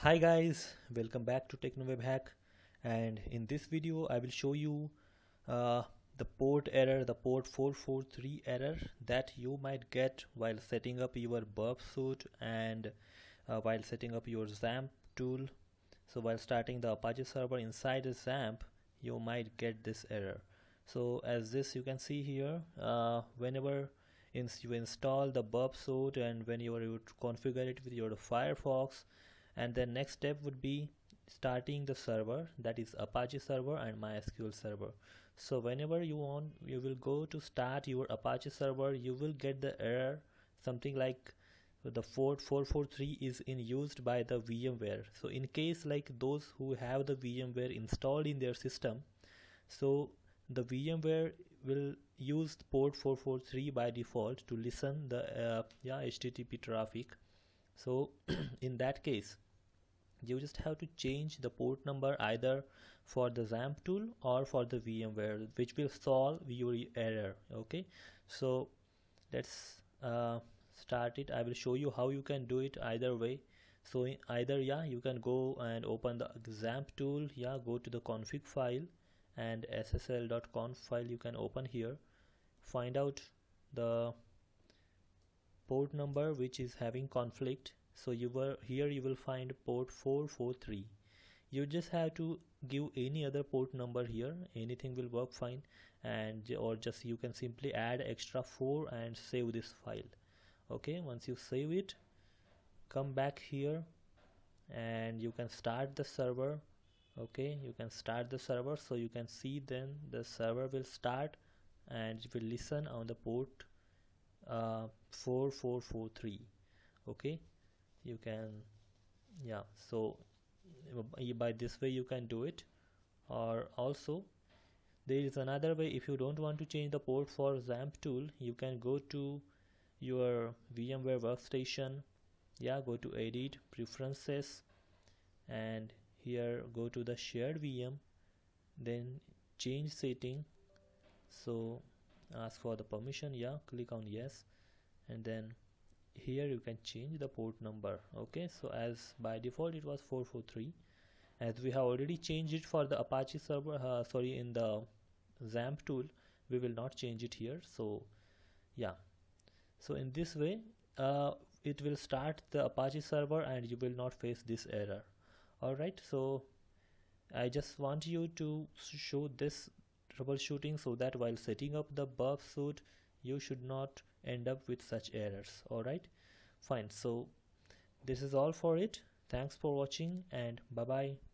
Hi guys, welcome back to TechnoWeb Hack, and in this video I will show you uh, the port error, the port 443 error that you might get while setting up your burp suite and while setting up your XAMPP tool. So while starting the Apache server inside XAMPP, you might get this error. So as this you can see here, whenever you install the burp suite and when you configure it with your Firefox, and then next step would be starting the server, that is Apache server and MySQL server. So whenever you will go to start your Apache server, you will get the error something like the port 443 is in used by the VMware. So in case like those who have the VMware installed in their system, so the VMware will use port 443 by default to listen the HTTP traffic. So in that case you just have to change the port number either for the XAMPP tool or for the VMware, which will solve your error. Okay, so let's start it. I will show you how you can do it either way. So either you can go and open the XAMPP tool, go to the config file and ssl.conf file you can open here, find out the port number which is having conflict. So you will find port 443. You just have to give any other port number here, anything will work fine, and or just you can simply add extra 4 and save this file. Okay, once you save it, come back here and you can start the server. Okay, you can start the server, so you can see then the server will start and it will listen on the port 4443. okay, you can so by this way you can do it. Or also there is another way. If you don't want to change the port for XAMPP tool, you can go to your VMware workstation, go to edit preferences and here go to the shared VM, then change setting. So ask for the permission, click on yes, and then here you can change the port number. Okay, so as by default it was 443, as we have already changed it for the Apache server, in the XAMPP tool, we will not change it here. So so in this way it will start the Apache server and you will not face this error. Alright, so I just want you to show this troubleshooting so that while setting up the burp suite you should not end up with such errors. Alright, fine. So this is all for it. Thanks for watching and bye bye.